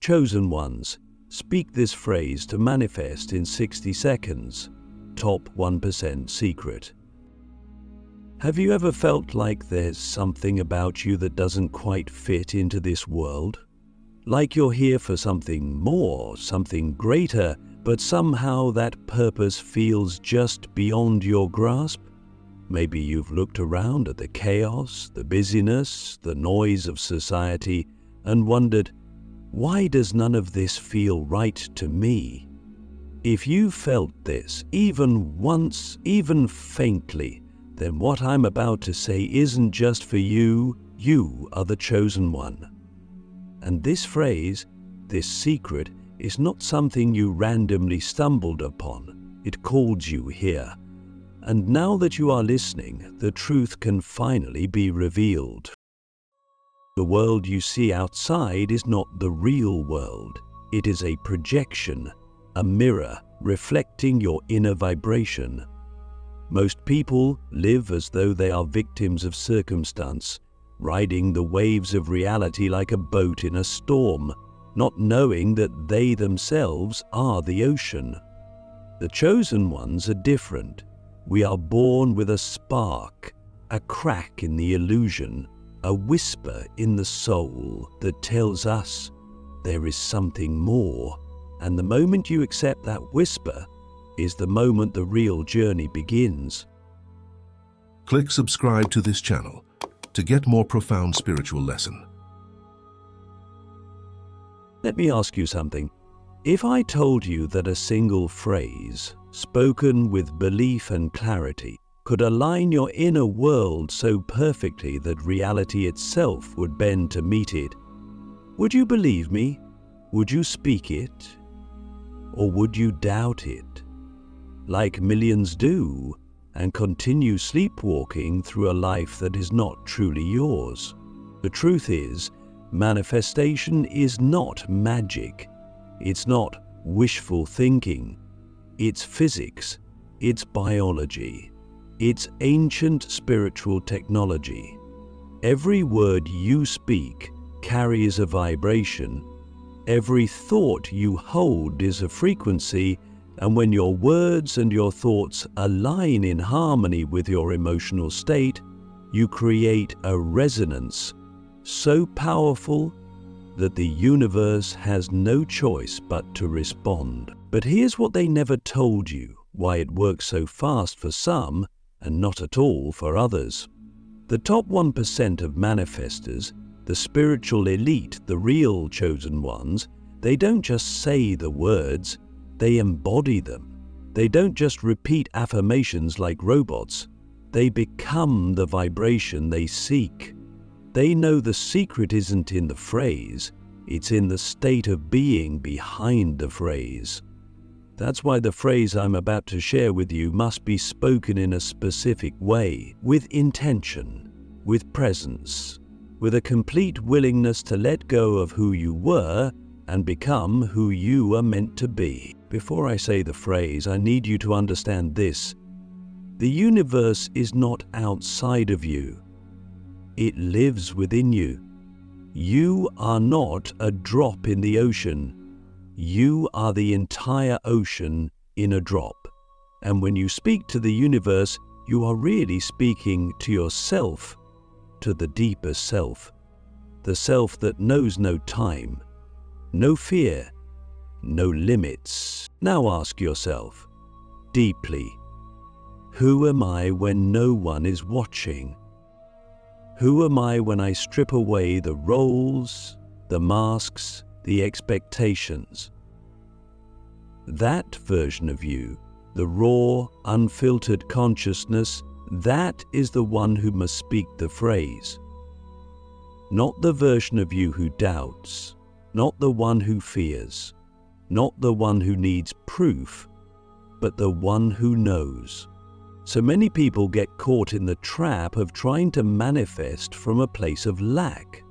Chosen ones, speak this phrase to manifest in 60 seconds. Top 1% secret. Have you ever felt like there's something about you that doesn't quite fit into this world? Like you're here for something more, something greater, but somehow that purpose feels just beyond your grasp? Maybe you've looked around at the chaos, the busyness, the noise of society, and wondered, why does none of this feel right to me? If you felt this, even once, even faintly, then what I'm about to say isn't just for you. You are the chosen one. And this phrase, this secret, is not something you randomly stumbled upon. It called you here. And now that you are listening, the truth can finally be revealed. The world you see outside is not the real world. It is a projection, a mirror reflecting your inner vibration. Most people live as though they are victims of circumstance, riding the waves of reality like a boat in a storm, not knowing that they themselves are the ocean. The chosen ones are different. We are born with a spark, a crack in the illusion, a whisper in the soul that tells us there is something more. And the moment you accept that whisper is the moment the real journey begins. Click subscribe to this channel to get more profound spiritual lesson. Let me ask you something. If I told you that a single phrase, spoken with belief and clarity, could align your inner world so perfectly that reality itself would bend to meet it, would you believe me? Would you speak it? Or would you doubt it? Like millions do, and continue sleepwalking through a life that is not truly yours. The truth is, manifestation is not magic. It's not wishful thinking. It's physics. It's biology. It's ancient spiritual technology. Every word you speak carries a vibration. Every thought you hold is a frequency, and when your words and your thoughts align in harmony with your emotional state, you create a resonance so powerful that the universe has no choice but to respond. But here's what they never told you, why it works so fast for some and not at all for others. The top 1% of manifestors, the spiritual elite, the real chosen ones, they don't just say the words, they embody them. They don't just repeat affirmations like robots. They become the vibration they seek. They know the secret isn't in the phrase, it's in the state of being behind the phrase. That's why the phrase I'm about to share with you must be spoken in a specific way, with intention, with presence, with a complete willingness to let go of who you were and become who you are meant to be. Before I say the phrase, I need you to understand this. The universe is not outside of you. It lives within you. You are not a drop in the ocean. You are the entire ocean in a drop. And when you speak to the universe, you are really speaking to yourself, to the deeper self, the self that knows no time, no fear, no limits. Now ask yourself, deeply, who am I when no one is watching? Who am I when I strip away the roles, the masks, the expectations? That version of you, the raw, unfiltered consciousness, that is the one who must speak the phrase. Not the version of you who doubts, not the one who fears, not the one who needs proof, but the one who knows. So many people get caught in the trap of trying to manifest from a place of lack.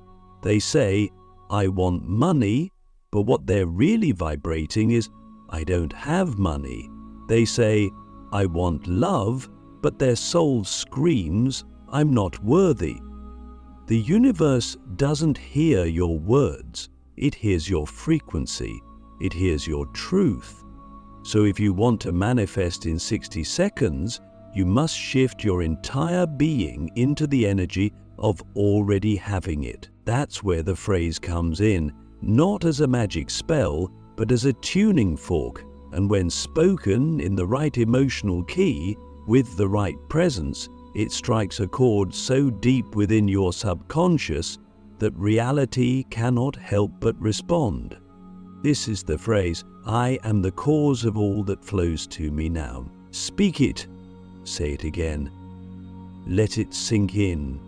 They say, I want money, but what they're really vibrating is, I don't have money. They say, I want love, but their soul screams, I'm not worthy. The universe doesn't hear your words. It hears your frequency. It hears your truth. So if you want to manifest in 60 seconds, you must shift your entire being into the energy of already having it. That's where the phrase comes in, not as a magic spell, but as a tuning fork. And when spoken in the right emotional key, with the right presence, it strikes a chord so deep within your subconscious that reality cannot help but respond. This is the phrase, I am the cause of all that flows to me now. Speak it. Say it again. Let it sink in.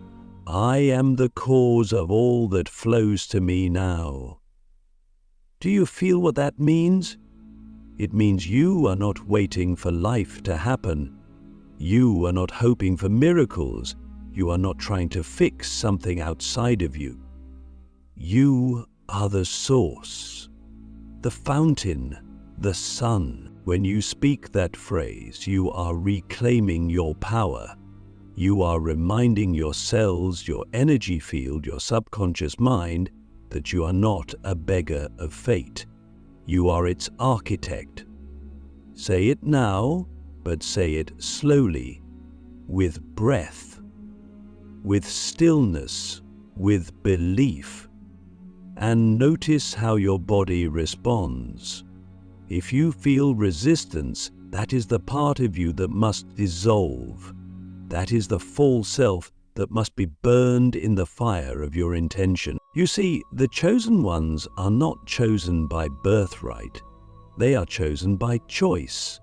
I am the cause of all that flows to me now. Do you feel what that means? It means you are not waiting for life to happen. You are not hoping for miracles. You are not trying to fix something outside of you. You are the source, the fountain, the sun. When you speak that phrase, you are reclaiming your power. You are reminding your cells, your energy field, your subconscious mind, that you are not a beggar of fate. You are its architect. Say it now, but say it slowly, with breath, with stillness, with belief. And notice how your body responds. If you feel resistance, that is the part of you that must dissolve. That is the false self that must be burned in the fire of your intention. You see, the chosen ones are not chosen by birthright. They are chosen by choice.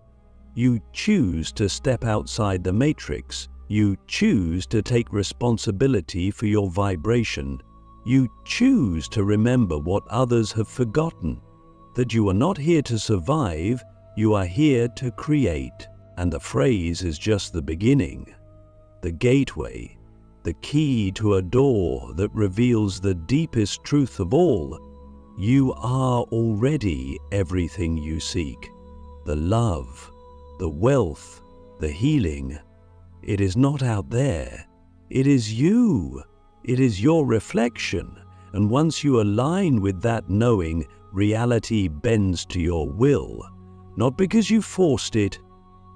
You choose to step outside the matrix. You choose to take responsibility for your vibration. You choose to remember what others have forgotten, that you are not here to survive, you are here to create. And the phrase is just the beginning, the gateway, the key to a door that reveals the deepest truth of all. You are already everything you seek. The love, the wealth, the healing. It is not out there. It is you. It is your reflection. And once you align with that knowing, reality bends to your will. Not because you forced it,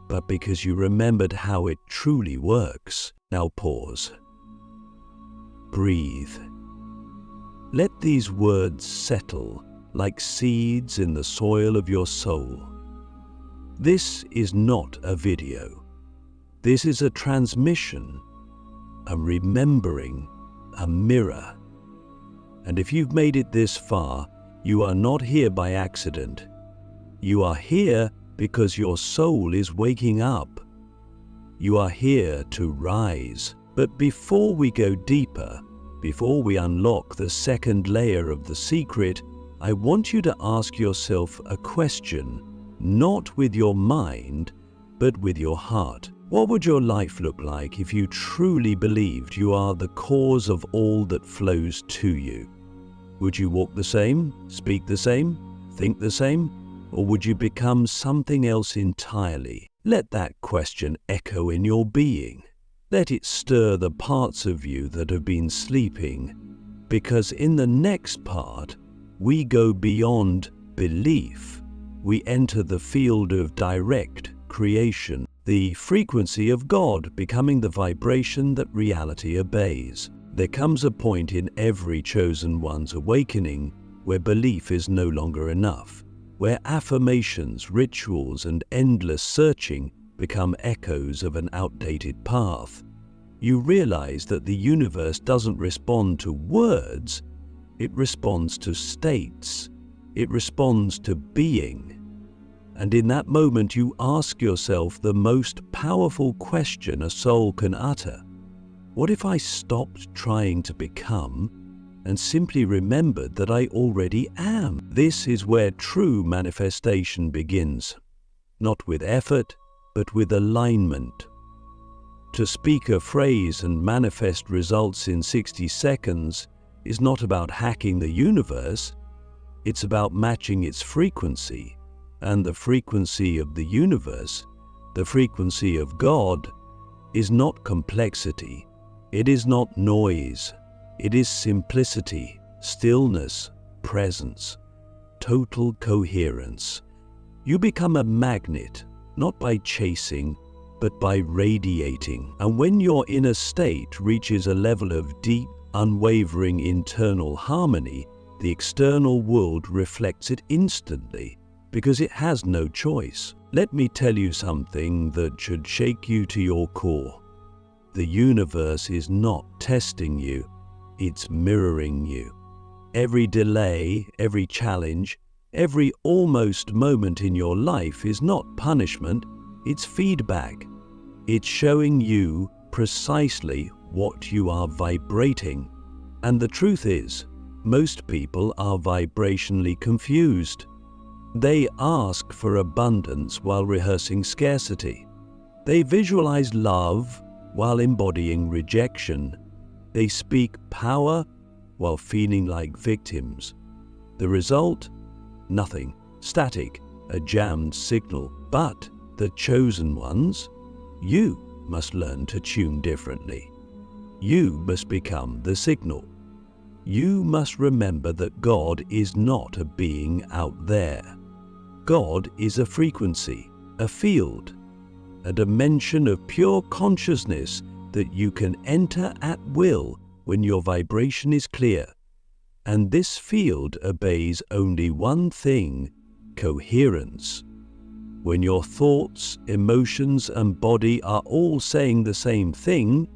but because you remembered how it truly works. Now pause. Breathe. Let these words settle like seeds in the soil of your soul. This is not a video. This is a transmission, a remembering, a mirror. And if you've made it this far, you are not here by accident. You are here because your soul is waking up. You are here to rise. But before we go deeper, before we unlock the second layer of the secret, I want you to ask yourself a question, not with your mind, but with your heart. What would your life look like if you truly believed you are the cause of all that flows to you? Would you walk the same, speak the same, think the same, or would you become something else entirely? Let that question echo in your being. Let it stir the parts of you that have been sleeping, because in the next part, we go beyond belief. We enter the field of direct creation, the frequency of God becoming the vibration that reality obeys. There comes a point in every chosen one's awakening where belief is no longer enough, where affirmations, rituals, and endless searching become echoes of an outdated path. You realize that the universe doesn't respond to words, it responds to states, it responds to being. And in that moment you ask yourself the most powerful question a soul can utter. What if I stopped trying to become and simply remembered that I already am? This is where true manifestation begins, not with effort, but with alignment. To speak a phrase and manifest results in 60 seconds is not about hacking the universe, it's about matching its frequency. And the frequency of the universe, the frequency of God, is not complexity. It is not noise. It is simplicity, stillness, presence, total coherence. You become a magnet, not by chasing, but by radiating. And when your inner state reaches a level of deep, unwavering internal harmony, the external world reflects it instantly, because it has no choice. Let me tell you something that should shake you to your core. The universe is not testing you, it's mirroring you. Every delay, every challenge, every almost moment in your life is not punishment, it's feedback. It's showing you precisely what you are vibrating. And the truth is, most people are vibrationally confused. They ask for abundance while rehearsing scarcity. They visualize love while embodying rejection. They speak power while feeling like victims. The result? Nothing. Static, a jammed signal. But the chosen ones? You must learn to tune differently. You must become the signal. You must remember that God is not a being out there. God is a frequency, a field, a dimension of pure consciousness that you can enter at will when your vibration is clear. And this field obeys only one thing: coherence. When your thoughts, emotions, and body are all saying the same thing,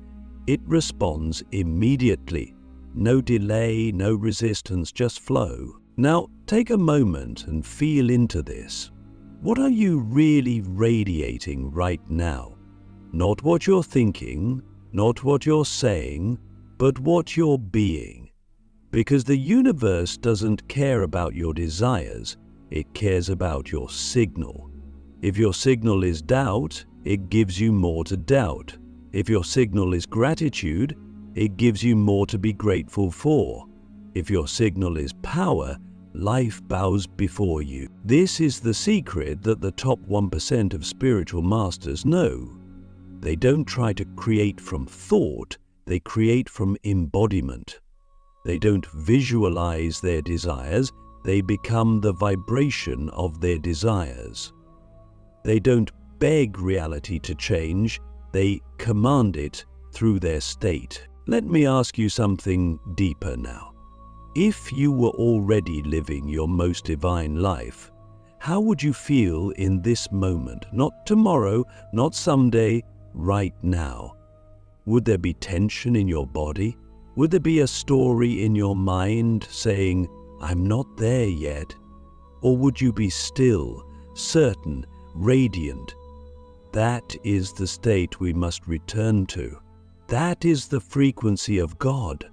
it responds immediately. No delay, no resistance, just flow. Now, take a moment and feel into this. What are you really radiating right now? Not what you're thinking, not what you're saying, but what you're being. Because the universe doesn't care about your desires, it cares about your signal. If your signal is doubt, it gives you more to doubt. If your signal is gratitude, it gives you more to be grateful for. If your signal is power, life bows before you. This is the secret that the top 1% of spiritual masters know. They don't try to create from thought, they create from embodiment. They don't visualize their desires, they become the vibration of their desires. They don't beg reality to change, they command it through their state. Let me ask you something deeper now. If you were already living your most divine life, how would you feel in this moment? Not tomorrow, not someday, right now. Would there be tension in your body? Would there be a story in your mind saying, "I'm not there yet"? Or would you be still, certain, radiant? That is the state we must return to. That is the frequency of God.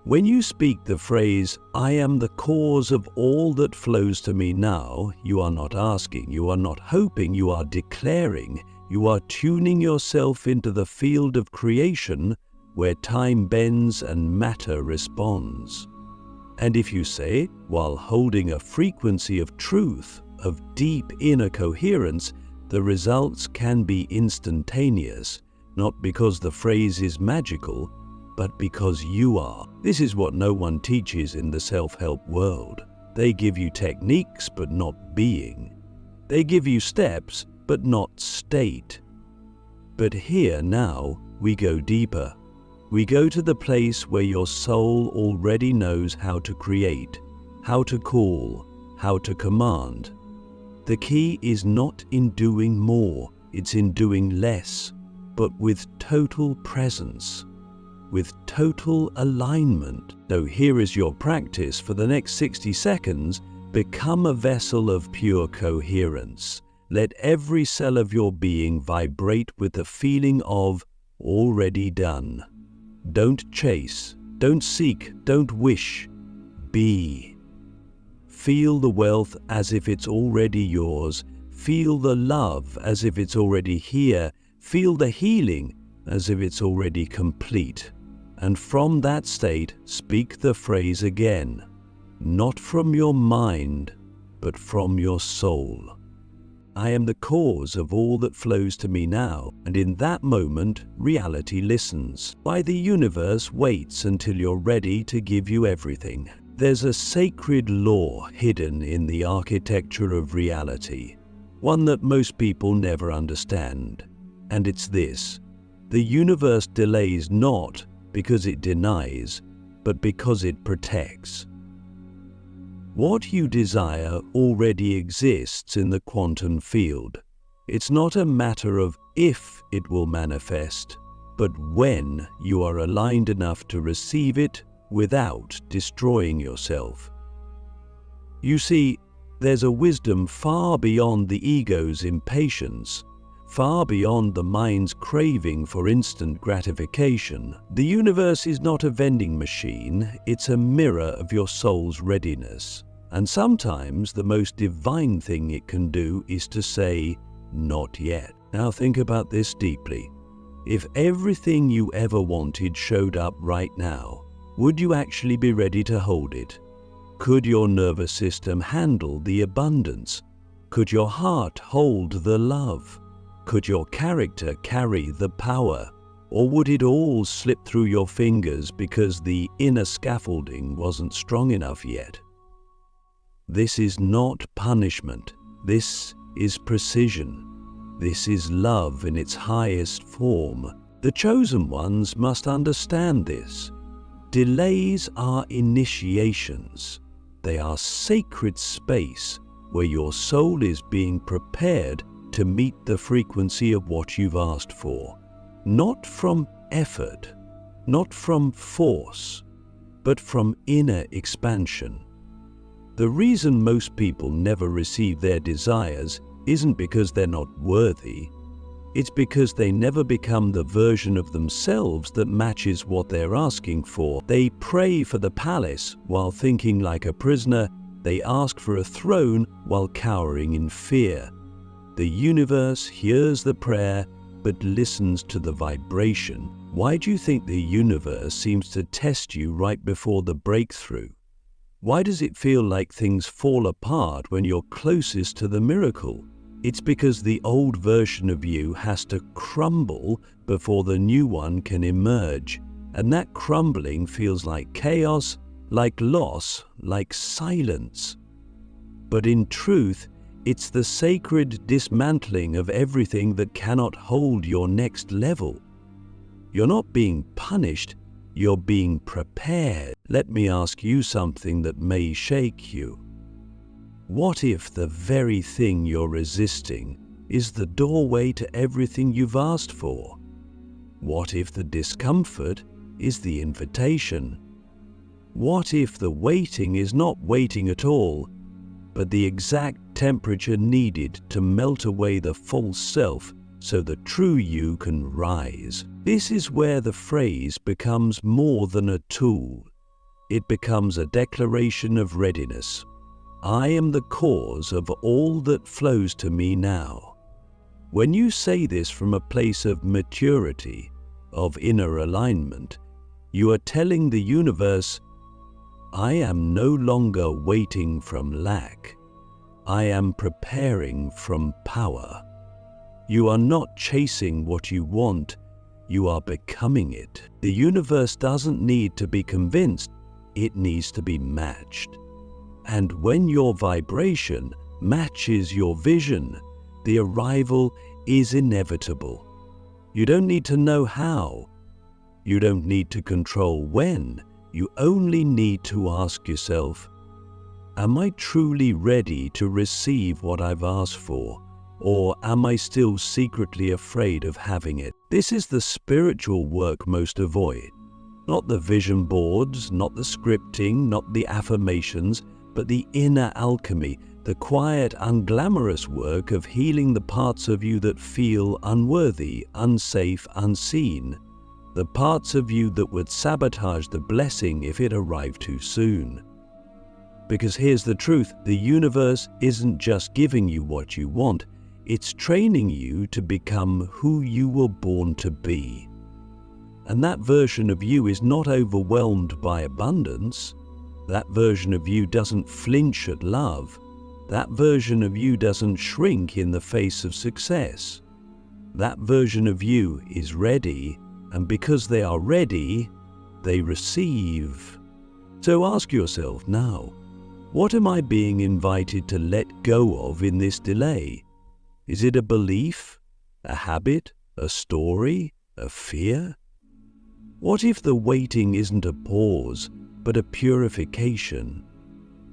When you speak the phrase, "I am the cause of all that flows to me now," you are not asking, you are not hoping, you are declaring. You are tuning yourself into the field of creation where time bends and matter responds. And if you say it while holding a frequency of truth, of deep inner coherence, the results can be instantaneous, not because the phrase is magical, but because you are. This is what no one teaches in the self-help world. They give you techniques, but not being. They give you steps, but not state. But here now, we go deeper. We go to the place where your soul already knows how to create, how to call, how to command. The key is not in doing more, it's in doing less, but with total presence, with total alignment. So here is your practice for the next 60 seconds. Become a vessel of pure coherence. Let every cell of your being vibrate with the feeling of already done. Don't chase, don't seek, don't wish. Be. Feel the wealth as if it's already yours. Feel the love as if it's already here. Feel the healing as if it's already complete. And from that state, speak the phrase again, not from your mind, but from your soul. I am the cause of all that flows to me now, and in that moment, reality listens. Why the universe waits until you're ready to give you everything. There's a sacred law hidden in the architecture of reality, one that most people never understand, and it's this: the universe delays not because it denies, but because it protects. What you desire already exists in the quantum field. It's not a matter of if it will manifest, but when you are aligned enough to receive it without destroying yourself. You see, there's a wisdom far beyond the ego's impatience, far beyond the mind's craving for instant gratification. The universe is not a vending machine, it's a mirror of your soul's readiness. And sometimes the most divine thing it can do is to say, "Not yet." Now think about this deeply. If everything you ever wanted showed up right now, would you actually be ready to hold it? Could your nervous system handle the abundance? Could your heart hold the love? Could your character carry the power? Or would it all slip through your fingers because the inner scaffolding wasn't strong enough yet? This is not punishment. This is precision. This is love in its highest form. The chosen ones must understand this. Delays are initiations. They are sacred space where your soul is being prepared to meet the frequency of what you've asked for. Not from effort, not from force, but from inner expansion. The reason most people never receive their desires isn't because they're not worthy. It's because they never become the version of themselves that matches what they're asking for. They pray for the palace while thinking like a prisoner. They ask for a throne while cowering in fear. The universe hears the prayer but listens to the vibration. Why do you think the universe seems to test you right before the breakthrough? Why does it feel like things fall apart when you're closest to the miracle? It's because the old version of you has to crumble before the new one can emerge. And that crumbling feels like chaos, like loss, like silence. But in truth, it's the sacred dismantling of everything that cannot hold your next level. You're not being punished, you're being prepared. Let me ask you something that may shake you. What if the very thing you're resisting is the doorway to everything you've asked for? What if the discomfort is the invitation? What if the waiting is not waiting at all, but the exact temperature needed to melt away the false self so the true you can rise? This is where the phrase becomes more than a tool. It becomes a declaration of readiness. I am the cause of all that flows to me now. When you say this from a place of maturity, of inner alignment, you are telling the universe, I am no longer waiting from lack. I am preparing from power. You are not chasing what you want, you are becoming it. The universe doesn't need to be convinced, it needs to be matched. And when your vibration matches your vision, the arrival is inevitable. You don't need to know how. You don't need to control when. You only need to ask yourself, am I truly ready to receive what I've asked for? Or am I still secretly afraid of having it? This is the spiritual work most avoid. Not the vision boards, not the scripting, not the affirmations, but the inner alchemy, the quiet, unglamorous work of healing the parts of you that feel unworthy, unsafe, unseen. The parts of you that would sabotage the blessing if it arrived too soon. Because here's the truth, the universe isn't just giving you what you want, it's training you to become who you were born to be. And that version of you is not overwhelmed by abundance. That version of you doesn't flinch at love. That version of you doesn't shrink in the face of success. That version of you is ready, and because they are ready, they receive. So ask yourself now, what am I being invited to let go of in this delay? Is it a belief, a habit, a story, a fear? What if the waiting isn't a pause, but a purification?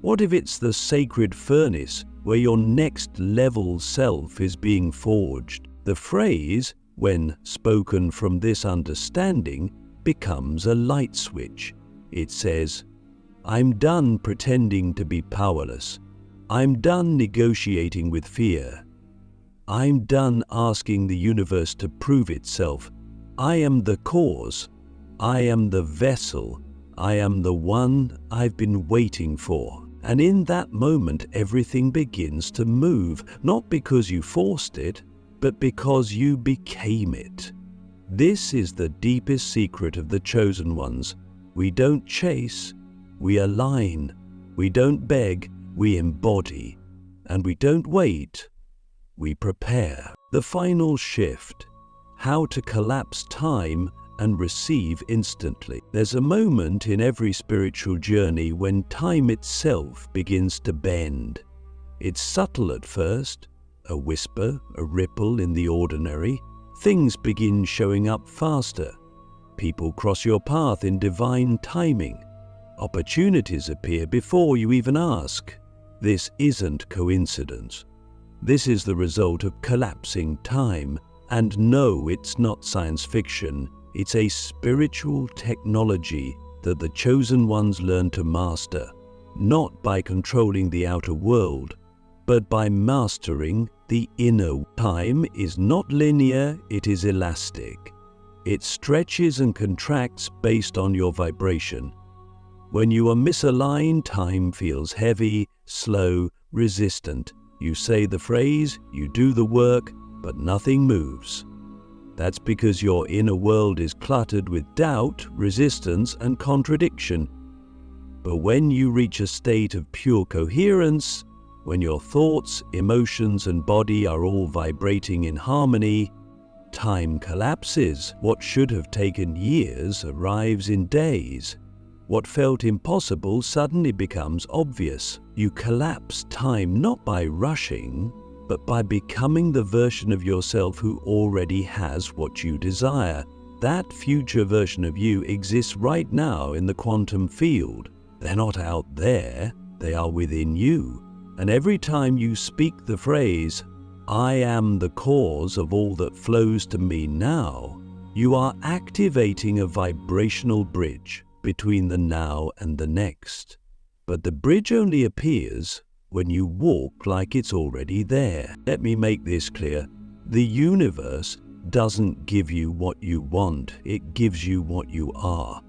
What if it's the sacred furnace where your next level self is being forged? The phrase, when spoken from this understanding, becomes a light switch. It says, I'm done pretending to be powerless. I'm done negotiating with fear. I'm done asking the universe to prove itself. I am the cause. I am the vessel. I am the one I've been waiting for. And in that moment, everything begins to move, not because you forced it, but because you became it. This is the deepest secret of the chosen ones. We don't chase, we align. We don't beg, we embody. And we don't wait, we prepare. The final shift: how to collapse time and receive instantly. There's a moment in every spiritual journey when time itself begins to bend. It's subtle at first, a whisper, a ripple in the ordinary. Things begin showing up faster. People cross your path in divine timing. Opportunities appear before you even ask. This isn't coincidence. This is the result of collapsing time. And no, it's not science fiction. It's a spiritual technology that the chosen ones learn to master, not by controlling the outer world, but by mastering the inner. Time is not linear, it is elastic. It stretches and contracts based on your vibration. When you are misaligned, time feels heavy, slow, resistant. You say the phrase, you do the work, but nothing moves. That's because your inner world is cluttered with doubt, resistance, and contradiction. But when you reach a state of pure coherence, when your thoughts, emotions, and body are all vibrating in harmony, time collapses. What should have taken years arrives in days. What felt impossible suddenly becomes obvious. You collapse time not by rushing, but by becoming the version of yourself who already has what you desire. That future version of you exists right now in the quantum field. They're not out there, they are within you. And every time you speak the phrase, I am the cause of all that flows to me now, you are activating a vibrational bridge between the now and the next. But the bridge only appears when you walk like it's already there. Let me make this clear. The universe doesn't give you what you want, it gives you what you are.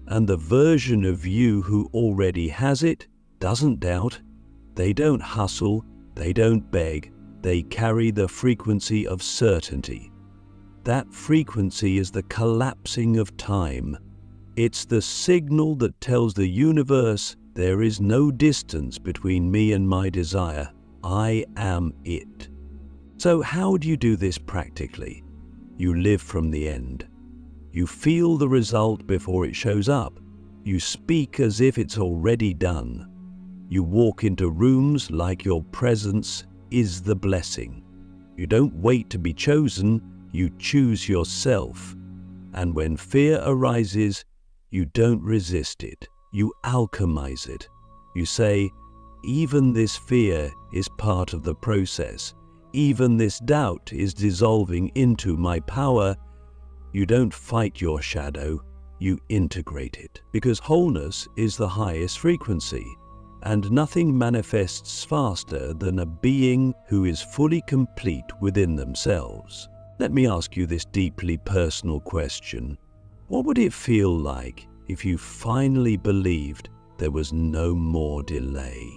And the version of you who already has it doesn't doubt. They don't hustle, they don't beg, they carry the frequency of certainty. That frequency is the collapsing of time. It's the signal that tells the universe there is no distance between me and my desire. I am it. So how do you do this practically? You live from the end. You feel the result before it shows up. You speak as if it's already done. You walk into rooms like your presence is the blessing. You don't wait to be chosen, you choose yourself. And when fear arises, you don't resist it. You alchemize it. You say, even this fear is part of the process. Even this doubt is dissolving into my power. You don't fight your shadow, you integrate it. Because wholeness is the highest frequency, and nothing manifests faster than a being who is fully complete within themselves. Let me ask you this deeply personal question. What would it feel like if you finally believed there was no more delay?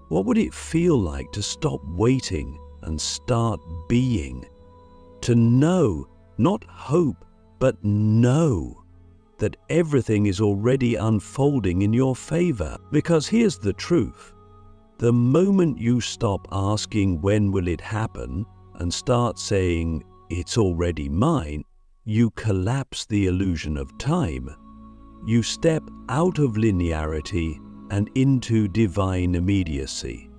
What would it feel like to stop waiting and start being? To know, not hope, but know that everything is already unfolding in your favor. Because here's the truth. The moment you stop asking when will it happen and start saying it's already mine, you collapse the illusion of time. You step out of linearity and into divine immediacy.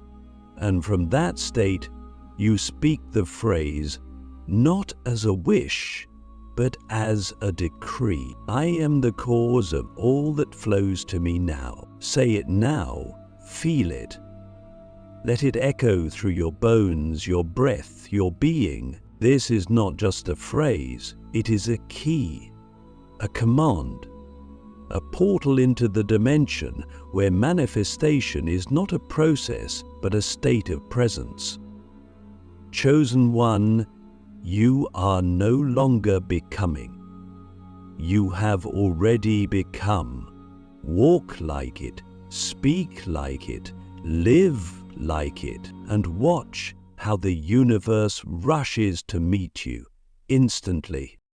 And from that state, you speak the phrase not as a wish, but as a decree. I am the cause of all that flows to me now. Say it now, feel it. Let it echo through your bones, your breath, your being. This is not just a phrase, it is a key, a command, a portal into the dimension where manifestation is not a process, but a state of presence. Chosen one, you are no longer becoming. You have already become. Walk like it, speak like it, live like it, and watch how the universe rushes to meet you instantly.